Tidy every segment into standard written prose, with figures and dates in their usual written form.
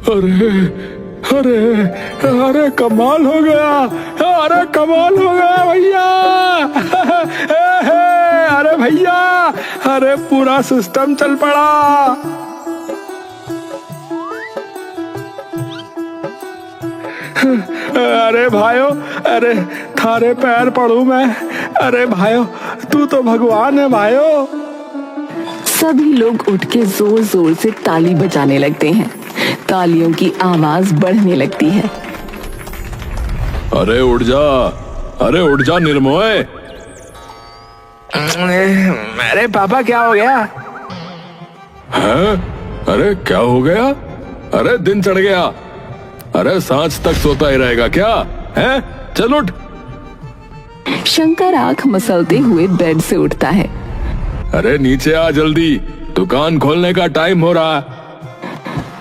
अरे अरे अरे कमाल हो गया, अरे कमाल हो गया भैया। अरे भैया, अरे पूरा सिस्टम चल पड़ा। अरे भाइयों, अरे थारे पैर पड़ू मैं। अरे भाइयों, तू तो भगवान है भाइयों। सभी लोग उठ के जोर जोर से ताली बजाने लगते हैं। तालियों की आवाज बढ़ने लगती है। अरे उठ जा, अरे उठ जा निर्मोय। अरे पापा क्या हो गया? हैं? अरे क्या हो गया? अरे दिन चढ़ गया। अरे सांझ तक सोता ही रहेगा क्या? हैं? चल उठ। शंकर आंख मसलते हुए बेड से उठता है। अरे नीचे आ जल्दी, दुकान खोलने का टाइम हो रहा है।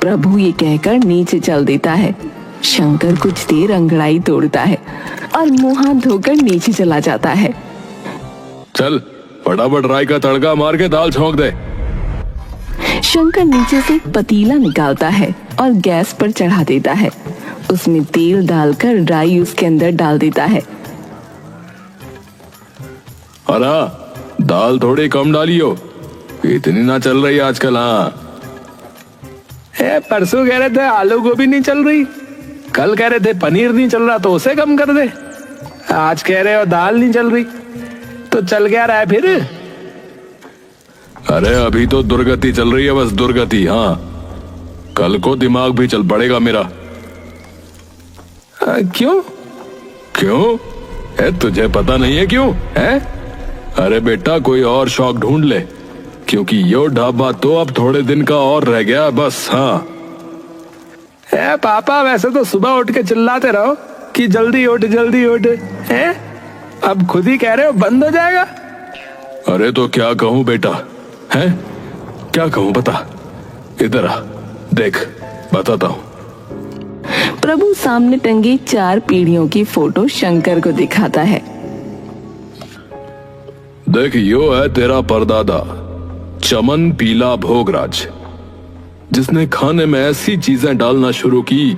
प्रभु ये कहकर नीचे चल देता है। शंकर कुछ देर अंगड़ाई तोड़ता है और मुंह हाथ धोकर नीचे चला जाता है। चल फटाफट राई का तड़का मार के दाल छौंक दे। शंकर नीचे से एक पतीला निकालता है और गैस पर चढ़ा देता है। उसमें तेल डालकर राई उसके अंदर डाल देता है। अरे दाल थोड़ी कम डालियो, इतनी ना चल रही आजकल। हाँ, परसों कह रहे थे आलू गोभी नहीं चल रही, कल कह रहे थे पनीर नहीं चल रहा तो उसे कम कर दे, आज कह रहे हो दाल नहीं चल रही, तो चल क्या रहा है फिर? अरे अभी तो दुर्गति चल रही है, बस दुर्गति। हाँ, कल को दिमाग भी चल पड़ेगा मेरा। क्यों? क्यों है? तुझे पता नहीं है क्यों है? अरे बेटा, कोई और शौक ढूंढ ले, क्योंकि यो ढाबा तो अब थोड़े दिन का और रह गया बस। हाँ पापा, वैसे तो सुबह उठ के चिल्लाते रहो कि जल्दी उठ जल्दी उठ, हैं? अब खुद ही कह रहे हो बंद हो जाएगा। अरे तो क्या कहूं बेटा, हैं? क्या कहूं बता, इधर आ, देख बताता हूं। प्रभु सामने टंगी 4 पीढ़ियों की फोटो शंकर को दिखाता है। देख, यो है तेरा परदादा चमन पीला भोगराज, जिसने खाने में ऐसी चीजें डालना शुरू की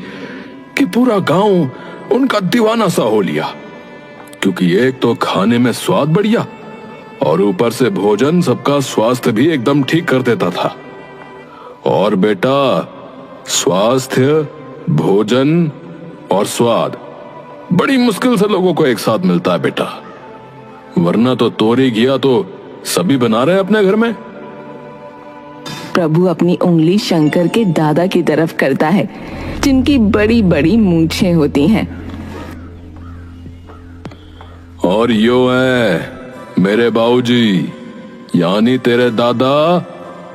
कि पूरा गांव उनका दीवाना सा हो लिया। क्योंकि एक तो खाने में स्वाद बढ़िया और ऊपर से भोजन सबका स्वास्थ्य भी एकदम ठीक कर देता था। और बेटा, स्वास्थ्य, भोजन और स्वाद बड़ी मुश्किल से लोगों को एक साथ मिलता है बेटा, वरना तो तोरी घिया तो सभी बना रहे हैं अपने घर में। प्रभु अपनी उंगली शंकर के दादा की तरफ करता है, जिनकी बड़ी बड़ी मूंछें होती हैं। और यो है मेरे बाबूजी, यानी तेरे दादा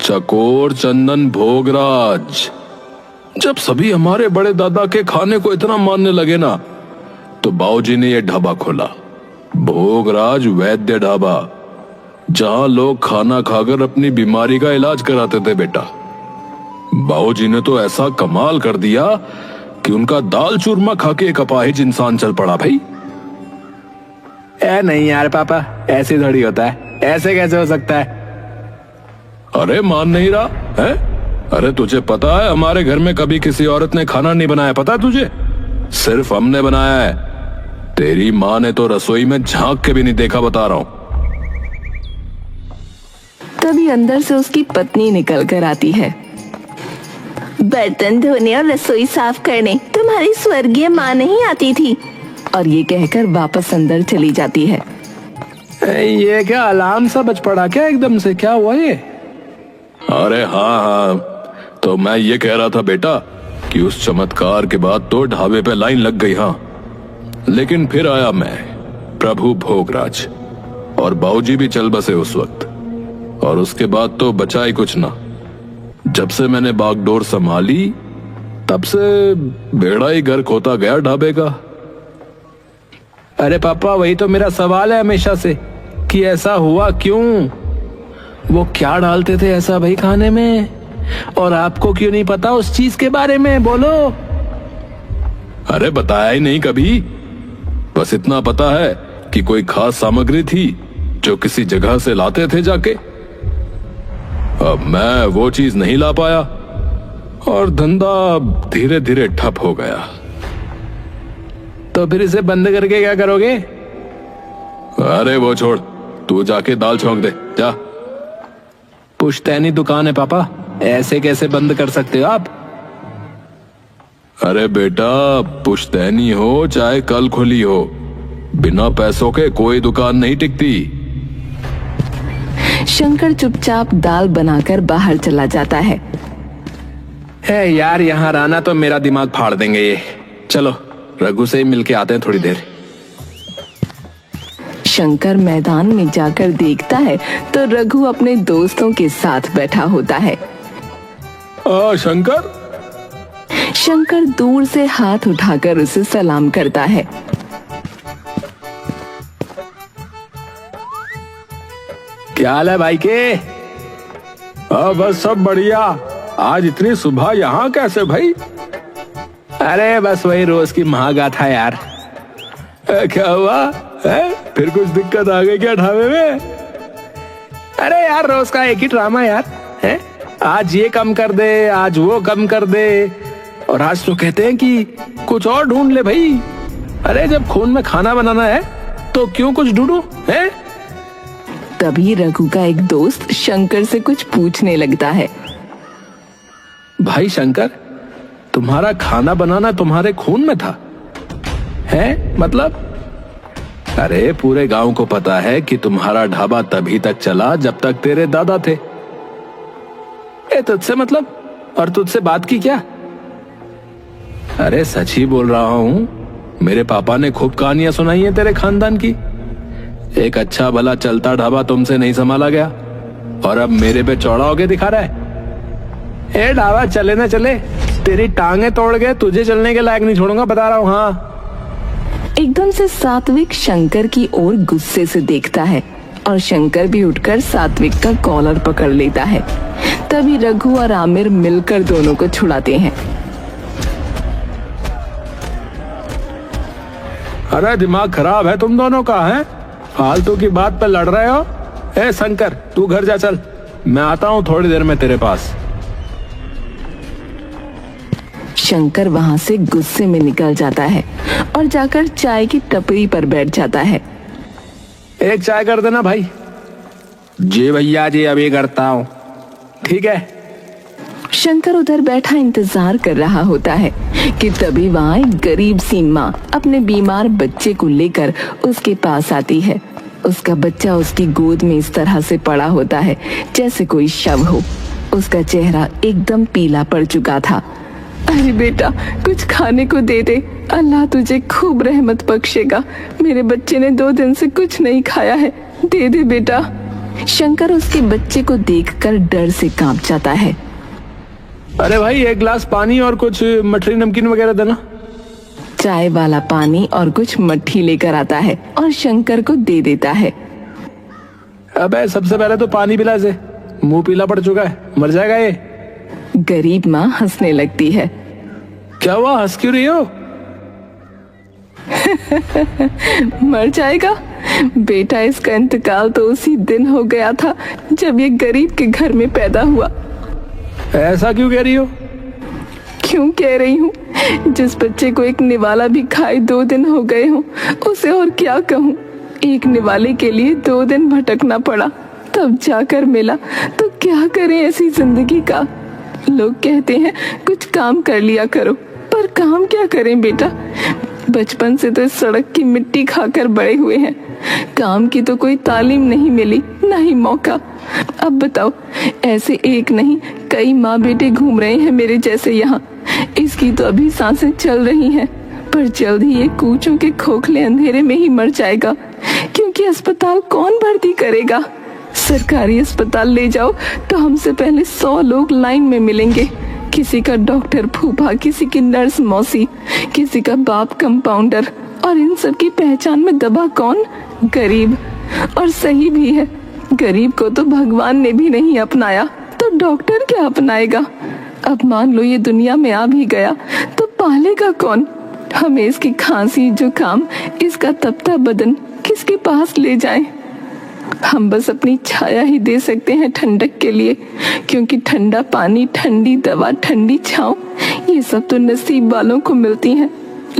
चकोर चंदन भोगराज। जब सभी हमारे बड़े दादा के खाने को इतना मानने लगे ना, तो बाबूजी ने यह ढाबा खोला, भोगराज वैद्य ढाबा, जहां लोग खाना खाकर अपनी बीमारी का इलाज कराते थे बेटा। बाबूजी ने तो ऐसा कमाल कर दिया कि उनका दाल चूरमा खा के एक अपाहिज इंसान चल पड़ा भाई। नहीं यार पापा, ऐसे थोड़ी होता है, ऐसे कैसे हो सकता है? अरे मान नहीं रहा है? अरे तुझे पता है हमारे घर में कभी किसी औरत ने खाना नहीं बनाया, पता है तुझे? सिर्फ हमने बनाया है। तेरी माँ ने तो रसोई में झांक के भी नहीं देखा, बता रहा हूं। तभी अंदर से उसकी पत्नी निकल कर आती है। बर्तन धोने और रसोई साफ करने तुम्हारी स्वर्गीय माँ नहीं आती थी, और ये कहकर वापस अंदर चली जाती है। ये क्या अलार्म सा बज पड़ा क्या एकदम से? क्या हुआ ये? अरे हाँ, तो मैं ये कह रहा था बेटा कि उस चमत्कार के बाद तो ढाबे पे लाइन लग गई। हाँ, लेकिन फिर आया मैं, प्रभु भोगराज, और बाबूजी भी चल बसे उस वक्त। और उसके बाद तो बचा ही कुछ ना। जब से मैंने बागडोर संभाली, तब से बेड़ा ही घर खोता गया ढाबे का। अरे पापा, वही तो मेरा सवाल है हमेशा से कि ऐसा हुआ क्यों? वो क्या डालते थे ऐसा भाई खाने में, और आपको क्यों नहीं पता उस चीज के बारे में? बोलो। अरे बताया ही नहीं कभी, बस इतना पता है कि कोई खास सामग्री थी जो किसी जगह से लाते थे जाके। अब मैं वो चीज नहीं ला पाया, और धंधा धीरे धीरे ठप हो गया। तो फिर इसे बंद करके क्या करोगे? अरे वो छोड़, तू जाके दाल छौंक दे जा। पुश्तैनी दुकान है पापा, ऐसे कैसे बंद कर सकते हो आप? अरे बेटा, पुश्तैनी हो चाहे कल खुली हो, बिना पैसों के कोई दुकान नहीं टिकती। शंकर चुपचाप दाल बनाकर बाहर चला जाता है। यार, यहाँ रहना तो मेरा दिमाग फाड़ देंगे ये। चलो रघु से ही मिलके आते हैं थोड़ी देर। शंकर मैदान में जाकर देखता है तो रघु अपने दोस्तों के साथ बैठा होता है। शंकर। शंकर दूर से हाथ उठाकर उसे सलाम करता है। क्या हाल है भाई के? बस सब बढ़िया। आज इतनी सुबह यहाँ कैसे भाई? अरे बस वही रोज की महागाथा यार। क्या हुआ है? फिर कुछ दिक्कत आ गई क्या ढाबे में? अरे यार, रोज का एक ही ड्रामा यार है। आज ये कम कर दे, आज वो कम कर दे, और आज तो कहते हैं कि कुछ और ढूंढ ले भाई। अरे जब खून में खाना बनाना है तो क्यों कुछ ढूंढूं है? तभी रघु का एक दोस्त शंकर से कुछ पूछने लगता है। भाई शंकर, तुम्हारा खाना बनाना तुम्हारे खून में था है? मतलब? अरे पूरे गांव को पता है कि तुम्हारा ढाबा तभी तक चला जब तक तेरे दादा थे। तुझसे मतलब? और तुझसे बात की क्या? अरे सच ही बोल रहा हूं, मेरे पापा ने खूब कहानियां सुनाई है तेरे खानदान की। एक अच्छा भला चलता ढाबा तुमसे नहीं संभाला गया और अब मेरे पे चौड़ा होके दिखा रहा है। ढाबा चले ना चले, तेरी टांगे तोड़ के तुझे चलने के लायक नहीं छोड़ूंगा, बता रहा हूँ। हाँ। एकदम से सात्विक शंकर की ओर गुस्से से देखता है और शंकर भी उठकर सात्विक का कॉलर पकड़ लेता है। तभी रघु और आमिर मिलकर दोनों को छुड़ाते हैं। अरे दिमाग खराब है तुम दोनों का है? फालतू की बात पर लड़ रहे हो? शंकर, तू घर जा, चल मैं आता हूँ थोड़ी देर में तेरे पास। शंकर वहां से गुस्से में निकल जाता है और जाकर चाय की टपरी पर बैठ जाता है। एक चाय कर देना भाई। जी भैया जी, अभी करता हूँ। ठीक है। शंकर उधर बैठा इंतजार कर रहा होता है कि तभी वहाँ एक गरीब सी माँ अपने बीमार बच्चे को लेकर उसके पास आती है। उसका बच्चा उसकी गोद में इस तरह से पड़ा होता है जैसे कोई शव हो। उसका चेहरा एकदम पीला पड़ चुका था। अरे बेटा, कुछ खाने को दे दे, अल्लाह तुझे खूब रहमत बख्शेगा। मेरे बच्चे ने 2 दिन से कुछ नहीं खाया है, दे दे बेटा। शंकर उसके बच्चे को देखकर डर से कांप जाता है। अरे भाई, एक गिलास पानी और कुछ मठरी नमकीन वगैरह देना। चाय वाला पानी और कुछ मट्ठी लेकर आता है और शंकर को दे देता है। अबे सबसे पहले तो पानी पिला से, मुंह पीला पड़ चुका है, मर जाएगा ये। गरीब माँ हंसने लगती है। क्या हुआ, हंस क्यों रही हो? मर जाएगा बेटा, इसका इंतकाल तो उसी दिन हो गया था जब ये गरीब के घर में पैदा हुआ। ऐसा क्यों कह रही हो? क्यों कह रही हूँ? जिस बच्चे को एक निवाला भी खाए 2 दिन हो गए हों, उसे और क्या कहूँ। एक निवाले के लिए 2 दिन भटकना पड़ा, तब जाकर मिला। तो क्या करें ऐसी जिंदगी का। लोग कहते हैं कुछ काम कर लिया करो, पर काम क्या करें बेटा। बचपन से तो इस सड़क की मिट्टी खाकर बड़े हुए हैं। काम की तो कोई तालीम नहीं मिली, ना ही मौका। अब बताओ, ऐसे एक नहीं कई माँ बेटे घूम रहे हैं मेरे जैसे यहाँ। इसकी तो अभी सांसें चल रही हैं, पर जल्द ही ये कूचों के खोखले अंधेरे में ही मर जाएगा, क्योंकि अस्पताल कौन भर्ती करेगा। सरकारी अस्पताल ले जाओ तो हमसे पहले 100 लोग लाइन में मिलेंगे। किसी का डॉक्टर फूफा, किसी की नर्स मौसी, किसी का बाप कंपाउंडर, और इन सब की पहचान में दबा कौन? गरीब। और सही भी है, गरीब को तो भगवान ने भी नहीं अपनाया, तो डॉक्टर क्या अपनाएगा। अब मान लो ये दुनिया में आ भी गया तो पालेगा कौन। हमें इसकी खांसी, जुकाम, इसका तपता बदन किसके पास ले जाएं? हम बस अपनी छाया ही दे सकते हैं ठंडक के लिए, क्योंकि ठंडा पानी, ठंडी दवा, ठंडी छांव, ये सब तो नसीब वालों को मिलती हैं।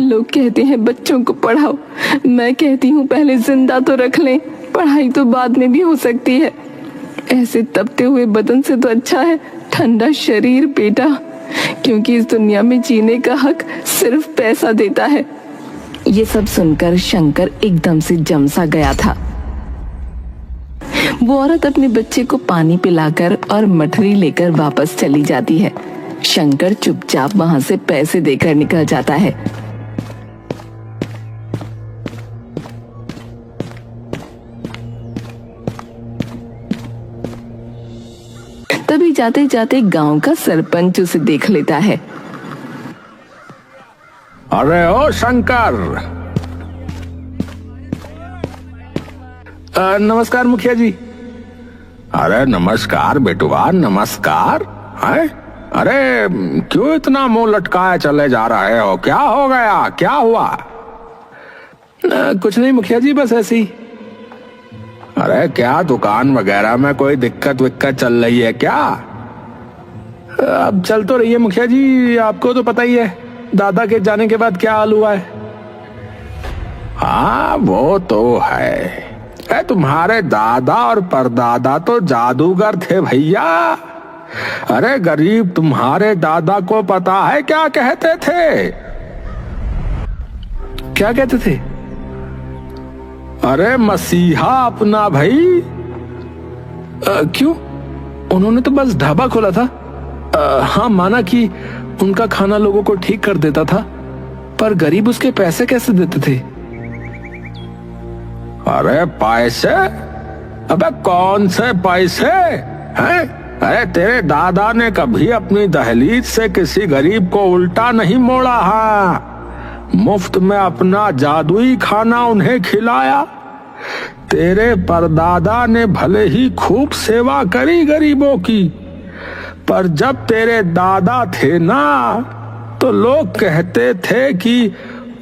लोग कहते हैं बच्चों को पढ़ाओ, मैं कहती हूँ पहले जिंदा तो रख लें, पढ़ाई तो बाद में भी हो सकती है। ऐसे तपते हुए बदन से तो अच्छा है ठंडा शरीर बेटा, क्योंकि इस दुनिया में जीने का हक सिर्फ पैसा देता है। ये सब सुनकर शंकर एकदम से जम सा गया था। वो औरत अपने बच्चे को पानी पिलाकर और मठरी लेकर वापस चली जाती है। शंकर चुपचाप वहां से पैसे देकर निकल जाता है। तभी जाते जाते गांव का सरपंच उसे देख लेता है। अरे ओ शंकर। नमस्कार मुखिया जी। अरे नमस्कार बेटुआ, नमस्कार। है? अरे क्यों इतना मुंह लटकाए चले जा रहे हो? क्या हो गया, क्या हुआ? कुछ नहीं मुखिया जी, बस ऐसे ही। अरे क्या दुकान वगैरह में कोई दिक्कत विक्कत चल रही है क्या? अब चल तो रही है मुखिया जी, आपको तो पता ही है दादा के जाने के बाद क्या हाल हुआ है। हाँ वो तो है। तुम्हारे दादा और परदादा तो जादूगर थे भैया। अरे गरीब तुम्हारे दादा को पता है क्या कहते थे? क्या कहते थे? अरे मसीहा अपना भाई। क्यों? उन्होंने तो बस ढाबा खोला था। हाँ माना कि उनका खाना लोगों को ठीक कर देता था, पर गरीब उसके पैसे कैसे देते थे? अरे पैसे? अबे कौन से पैसे हैं? अरे तेरे दादा ने कभी अपनी दहलीज से किसी गरीब को उल्टा नहीं मोड़ा। हाँ, मुफ्त में अपना जादुई खाना उन्हें खिलाया। तेरे परदादा ने भले ही खूब सेवा करी गरीबों की, पर जब तेरे दादा थे ना, तो लोग कहते थे कि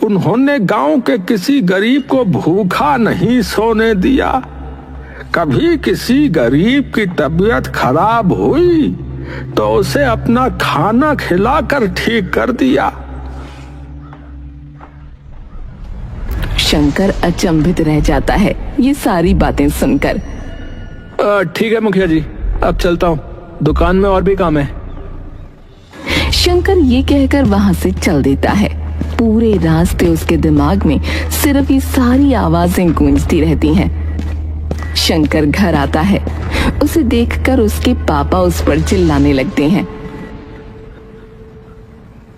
उन्होंने गांव के किसी गरीब को भूखा नहीं सोने दिया। कभी किसी गरीब की तबीयत खराब हुई तो उसे अपना खाना खिलाकर ठीक कर दिया। शंकर अचंभित रह जाता है ये सारी बातें सुनकर। ठीक है मुखिया जी, अब चलता हूँ, दुकान में और भी काम है। शंकर ये कहकर वहां से चल देता है। पूरे रास्ते उसके दिमाग में सिर्फ ये सारी आवाजें गूंजती रहती हैं। शंकर घर आता है। उसे देखकर उसके पापा उस पर चिल्लाने लगते हैं।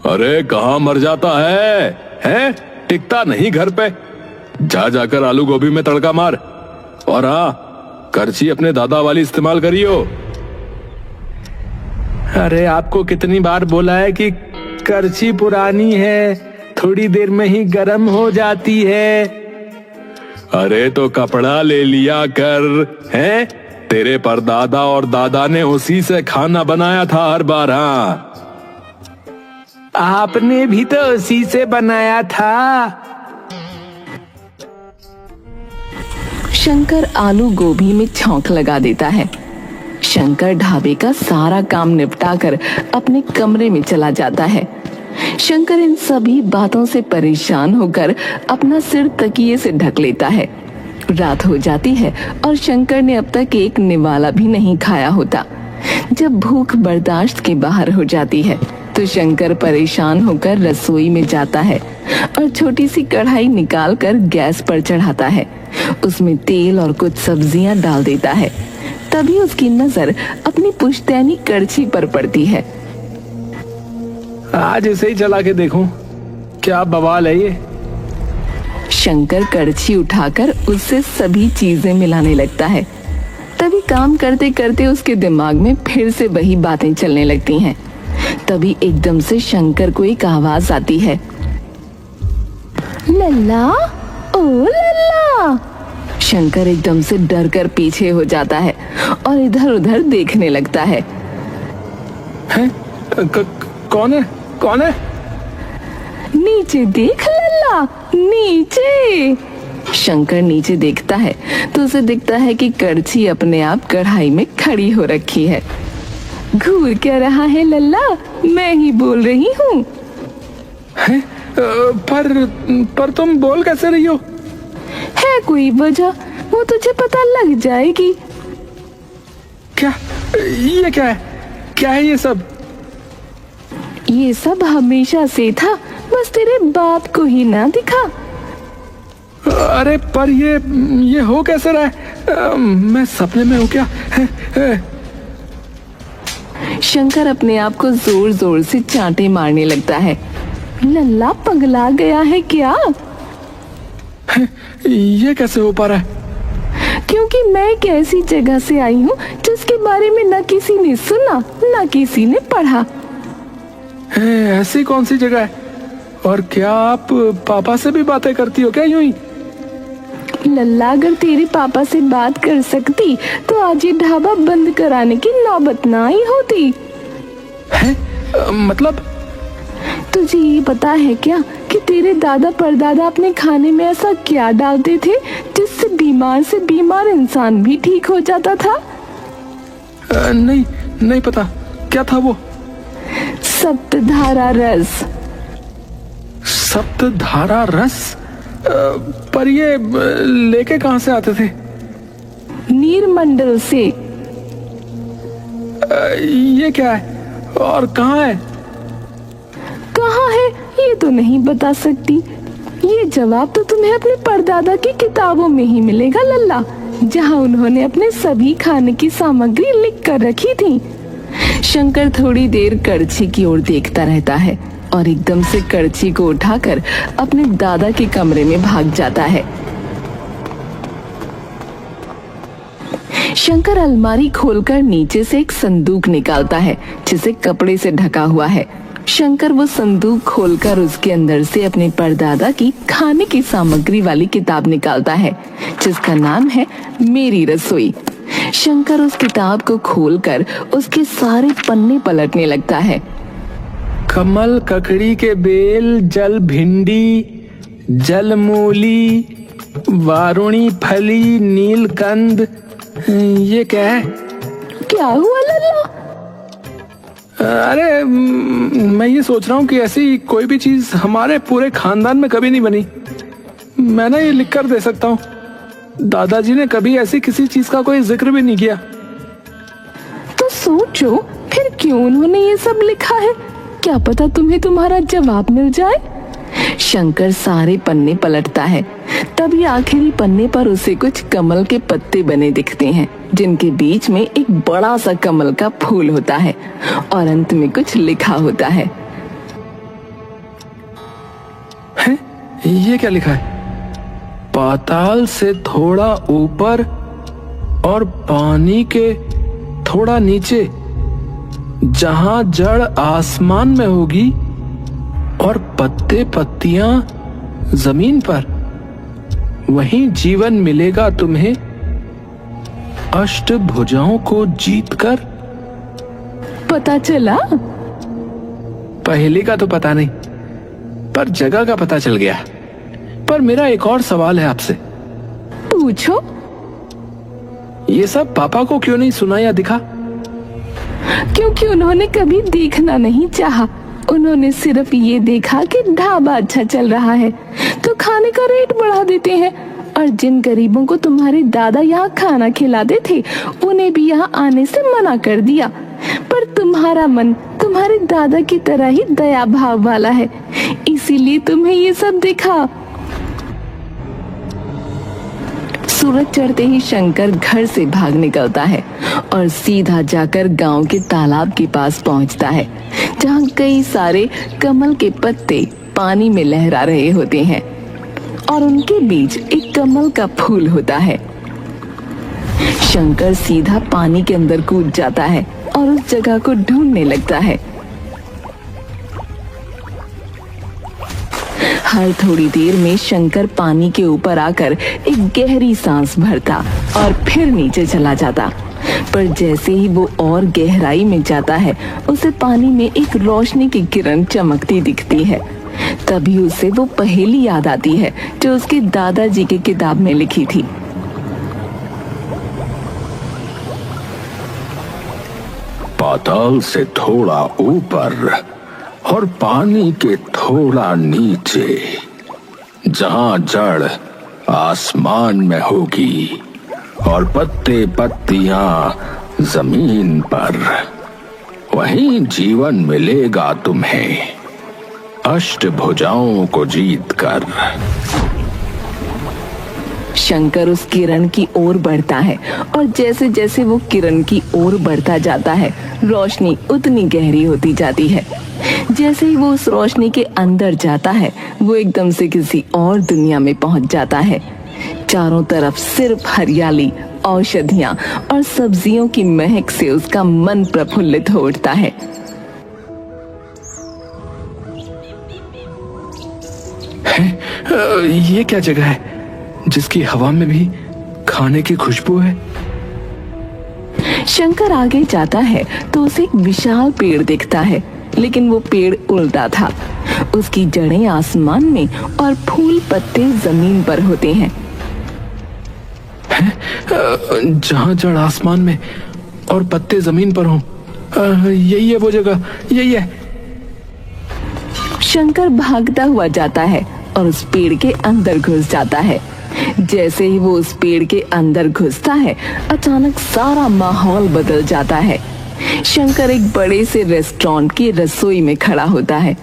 अरे कहाँ मर जाता है? हैं? टिकता नहीं घर पे? जा जाकर आलू गोभी में तड़का मार, और हाँ, करछी अपने दादा वाली इस्तेमाल करियो। अरे आपको कितनी बार बोला है कि करछी पुरानी है, थोड़ी देर में ही गर्म हो जाती है। अरे तो कपड़ा ले लिया कर, हैं? तेरे परदादा और दादा ने उसी से खाना बनाया था हर बार। हाँ, आपने भी तो उसी से बनाया था। शंकर आलू गोभी में छौंक लगा देता है। शंकर ढाबे का सारा काम निपटाकर अपने कमरे में चला जाता है। शंकर इन सभी बातों से परेशान होकर अपना सिर तकिए से ढक लेता है। रात हो जाती है और शंकर ने अब तक एक निवाला भी नहीं खाया होता। जब भूख बर्दाश्त के बाहर हो जाती है तो शंकर परेशान होकर रसोई में जाता है और छोटी सी कढ़ाई निकालकर गैस पर चढ़ाता है। उसमें तेल और कुछ सब्जियां डाल देता है। तभी उसकी नजर अपनी पुश्तैनी करछी पर पड़ती है। आज इसे ही चला के देखूं, क्या बवाल है ये। शंकर करछी उठाकर उससे सभी चीजें मिलाने लगता है। तभी काम करते करते उसके दिमाग में फिर से वही बातें चलने लगती हैं। तभी एकदम से शंकर को एक आवाज आती है। लल्ला, ओ लल्ला। शंकर एकदम से डर कर पीछे हो जाता है और इधर उधर देखने लगता है। कौन है? कौन है? नीचे देख लल्ला, नीचे। शंकर नीचे देखता है तो उसे दिखता है कि करछी अपने आप कढ़ाई में खड़ी हो रखी है। घूर क्या रहा है लल्ला, मैं ही बोल रही हूँ। पर तुम बोल कैसे रही हो? है कोई वजह, वो तुझे पता लग जाएगी। क्या ये क्या है? क्या है ये सब? ये सब हमेशा से था, बस तेरे बाप को ही ना दिखा। अरे पर ये हो कैसे रहा है? मैं सपने में हूँ क्या? शंकर अपने आप को जोर जोर से चांटे मारने लगता है। लल्ला पगला गया है क्या? ये कैसे हो पा रहा है? क्योंकि मैं एक ऐसी जगह से आई हूँ जिसके बारे में न किसी ने सुना न किसी ने पढ़ा। ऐसी कौन सी जगह है? और क्या आप पापा से भी बातें करती हो क्या यूं ही? लल्ला, अगर तेरे पापा से बात कर सकती तो आज ये ढाबा बंद कराने की नौबत ना आई होती। है? मतलब? तुझे ये पता है क्या कि तेरे दादा परदादा अपने खाने में ऐसा क्या डालते थे जिससे बीमार से बीमार इंसान भी ठीक हो जाता था? नहीं पता। क्या था वो? सप्तधारा रस। सप्तधारा रस? पर ये लेके कहां से आते थे? नीरमंडल से। ये क्या है और कहाँ है? कहाँ है ये तो नहीं बता सकती। ये जवाब तो तुम्हें अपने परदादा की किताबों में ही मिलेगा लल्ला, जहाँ उन्होंने अपने सभी खाने की सामग्री लिख कर रखी थी। शंकर थोड़ी देर करछी की ओर देखता रहता है और एकदम से करछी को उठाकर अपने दादा के कमरे में भाग जाता है। शंकर अलमारी खोलकर नीचे से एक संदूक निकालता है जिसे कपड़े से ढका हुआ है। शंकर वो संदूक खोलकर उसके अंदर से अपने परदादा की खाने की सामग्री वाली किताब निकालता है जिसका नाम है मेरी रसोई। शंकर उस किताब को खोलकर उसके सारे पन्ने पलटने लगता है। कमल ककड़ी के बेल, जल भिंडी, जल मूली, वारुणी फली, नीलकंद, ये क्या है? क्या हुआ लल्ला? अरे मैं ये सोच रहा हूँ कि ऐसी कोई भी चीज हमारे पूरे खानदान में कभी नहीं बनी। मैं ना ये लिख कर दे सकता हूँ। दादाजी ने कभी ऐसी किसी चीज का कोई जिक्र भी नहीं किया। तो सोचो फिर क्यों उन्होंने ये सब लिखा है? क्या पता तुम्हें तुम्हारा जवाब मिल जाए। शंकर सारे पन्ने पलटता है, तभी आखिरी पन्ने पर उसे कुछ कमल के पत्ते बने दिखते हैं जिनके बीच में एक बड़ा सा कमल का फूल होता है और अंत में कुछ लिखा होता है। ये क्या लिखा है? पाताल से थोड़ा ऊपर और पानी के थोड़ा नीचे, जहां जड़ आसमान में होगी और पत्ते पत्तियां जमीन पर, वहीं जीवन मिलेगा तुम्हें अष्टभुजाओं को जीतकर। पता चला? पहेली का तो पता नहीं, पर जगह का पता चल गया। पर मेरा एक और सवाल है आपसे। पूछो। ये सब पापा को क्यों नहीं सुना या दिखा? क्योंकि उन्होंने कभी देखना नहीं चाहा। उन्होंने सिर्फ ये देखा कि ढाबा अच्छा चल रहा है तो खाने का रेट बढ़ा देते हैं, और जिन गरीबों को तुम्हारे दादा यहाँ खाना खिलाते थे उन्हें भी यहाँ आने से मना कर दिया। पर तुम्हारा मन तुम्हारे दादा की तरह ही दया भाव वाला है, इसीलिए तुम्हें ये सब दिखा। सूरज चढ़ते ही शंकर घर से भाग निकलता है और सीधा जाकर गांव के तालाब के पास पहुंचता है, जहां कई सारे कमल के पत्ते पानी में लहरा रहे होते हैं और उनके बीच एक कमल का फूल होता है। शंकर सीधा पानी के अंदर कूद जाता है और उस जगह को ढूंढने लगता है। हर थोड़ी देर में शंकर पानी के ऊपर आकर एक गहरी सांस भरता और फिर नीचे चला जाता। पर जैसे ही वो और गहराई में जाता है, उसे पानी में एक रोशनी की किरण चमकती दिखती है। तभी उसे वो पहेली याद आती है जो उसके दादाजी की किताब में लिखी थी। पाताल से थोड़ा ऊपर और पानी के थोड़ा नीचे, जहां जड़ आसमान में होगी और पत्ते पत्तियां जमीन पर, वहीं जीवन मिलेगा तुम्हें अष्टभुजाओं को जीतकर। शंकर उस किरण की ओर बढ़ता है और जैसे जैसे वो किरण की ओर बढ़ता जाता है, रोशनी उतनी गहरी होती जाती है। जैसे ही वो उस रोशनी के अंदर जाता है, वो एकदम से किसी और दुनिया में पहुंच जाता है। चारों तरफ सिर्फ हरियाली, औषधियां और सब्जियों की महक से उसका मन प्रफुल्लित हो उठता है। ये क्या जगह है जिसकी हवा में भी खाने की खुशबू है? शंकर आगे जाता है तो उसे एक विशाल पेड़ दिखता है, लेकिन वो पेड़ उल्टा था। उसकी जड़ें आसमान में और फूल पत्ते जमीन पर होते हैं। जहां जड़ आसमान में और पत्ते जमीन पर हों, यही है वो जगह, यही है। शंकर भागता हुआ जाता है और उस पेड़ के अंदर घुस जाता है। जैसे ही वो उस पेड़ के अंदर घुसता है, अचानक सारा माहौल बदल जाता है। शंकर एक बड़े से रेस्टोरेंट की रसोई में खड़ा होता है।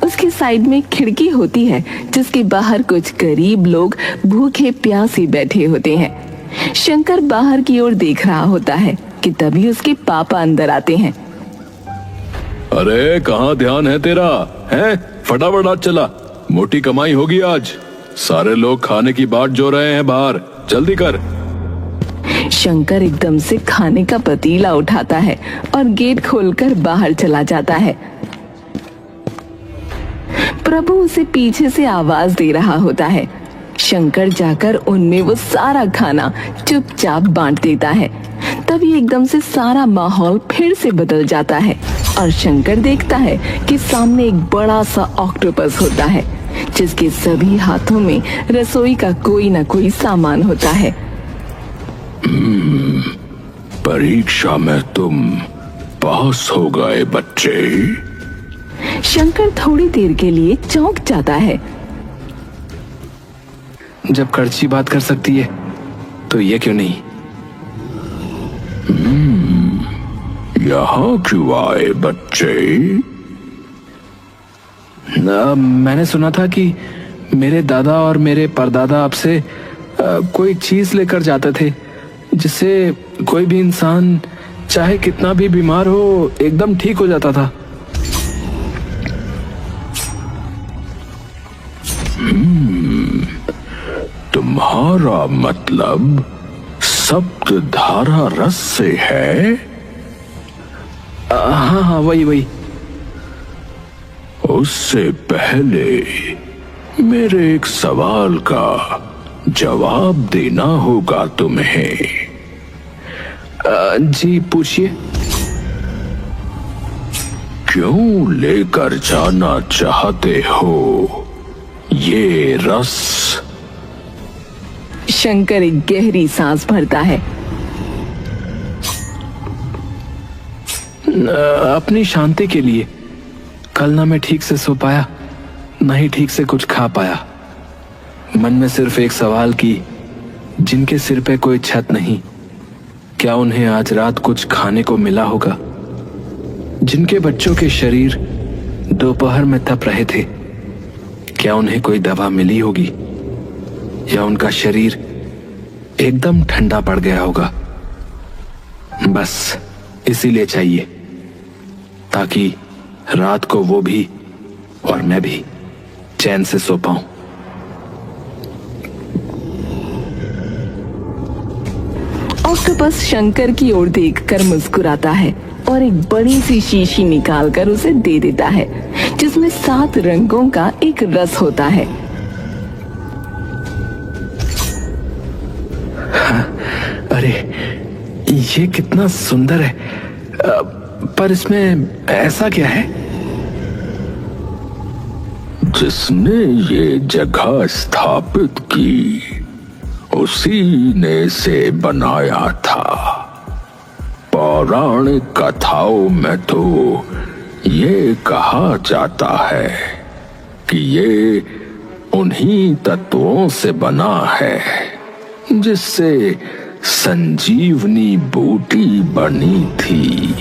उसके साइड में एक खिड़की होती है जिसके बाहर कुछ गरीब लोग भूखे प्यासे बैठे होते हैं। शंकर बाहर की ओर देख रहा होता है कि तभी उसके पापा अंदर आते हैं। अरे कहाँ ध्यान है तेरा? है फटाफट आज चला, मोटी कमाई होगी आज। सारे लोग खाने की बाट जो रहे हैं बाहर, जल्दी कर। शंकर एकदम से खाने का पतीला उठाता है और गेट खोलकर बाहर चला जाता है। प्रभु उसे पीछे से आवाज दे रहा होता है। शंकर जाकर उनमें वो सारा खाना चुपचाप बांट देता है। तभी एकदम से सारा माहौल फिर से बदल जाता है और शंकर देखता है कि सामने एक बड़ा सा ऑक्टोपस होता है जिसके सभी हाथों में रसोई का कोई ना कोई सामान होता है। परीक्षा में तुम पास हो गए बच्चे। शंकर थोड़ी देर के लिए चौंक जाता है। जब कड़छी बात कर सकती है तो ये क्यों नहीं? यहाँ क्यों आए बच्चे? मैंने सुना था कि मेरे दादा और मेरे परदादा आपसे कोई चीज लेकर जाते थे जिससे कोई भी इंसान चाहे कितना भी बीमार हो एकदम ठीक हो जाता था। तुम्हारा मतलब सप्तधारा रस से है? हाँ हाँ, वही। उससे पहले मेरे एक सवाल का जवाब देना होगा तुम्हें। जी पूछिए। क्यों लेकर जाना चाहते हो ये रस? शंकर एक गहरी सांस भरता है। अपनी शांति के लिए। कल ना मैं ठीक से सो पाया, ना ही ठीक से कुछ खा पाया। मन में सिर्फ एक सवाल की, जिनके सिर पे कोई छत नहीं, क्या उन्हें आज रात कुछ खाने को मिला होगा? जिनके बच्चों के शरीर दोपहर में तप रहे थे, क्या उन्हें कोई दवा मिली होगी? या उनका शरीर एकदम ठंडा पड़ गया होगा? बस इसीलिए चाहिए, ताकि रात को वो भी और मैं भी चैन से सो पाऊं। ऑक्टोपस शंकर की ओर देखकर मुस्कुराता है और एक बड़ी सी शीशी निकालकर उसे दे देता है, जिसमें 7 रंगों का एक रस होता है। अरे ये कितना सुंदर है, पर इसमें ऐसा क्या है? जिसने ये जगह स्थापित की उसी ने इसे बनाया था। पौराणिक कथाओं में तो ये कहा जाता है कि ये उन्हीं तत्वों से बना है जिससे संजीवनी बूटी बनी थी।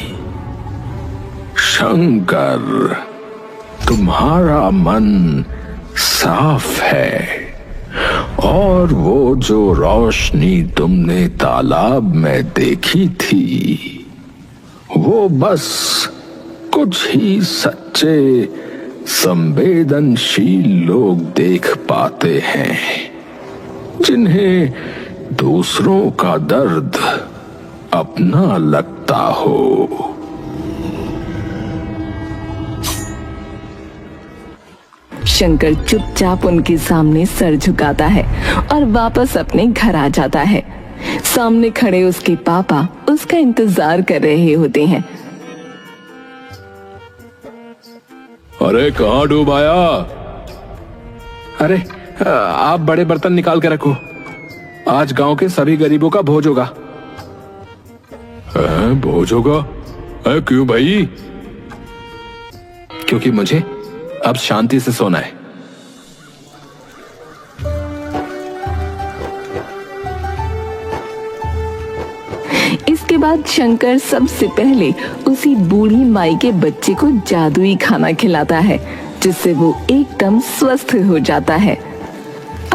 शंकर, तुम्हारा मन साफ है और वो जो रोशनी तुमने तालाब में देखी थी वो बस कुछ ही सच्चे संवेदनशील लोग देख पाते हैं, जिन्हें दूसरों का दर्द अपना लगता हो। शंकर चुपचाप उनके सामने सर झुकाता है और वापस अपने घर आ जाता है। सामने खड़े उसके पापा उसका इंतजार कर रहे होते हैं। अरे कहाँ डूब आया? अरे आप बड़े बर्तन निकाल के रखो, आज गांव के सभी गरीबों का भोज होगा। भोज होगा? क्यों भाई? क्योंकि मुझे अब शांति से सोना है। इसके बाद शंकर सबसे पहले उसी बूढ़ी माई के बच्चे को जादुई खाना खिलाता है, जिससे वो एकदम स्वस्थ हो जाता है।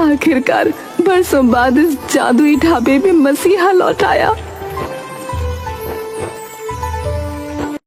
आखिरकार बरसों बाद इस जादुई ढाबे में मसीहा लौट आया।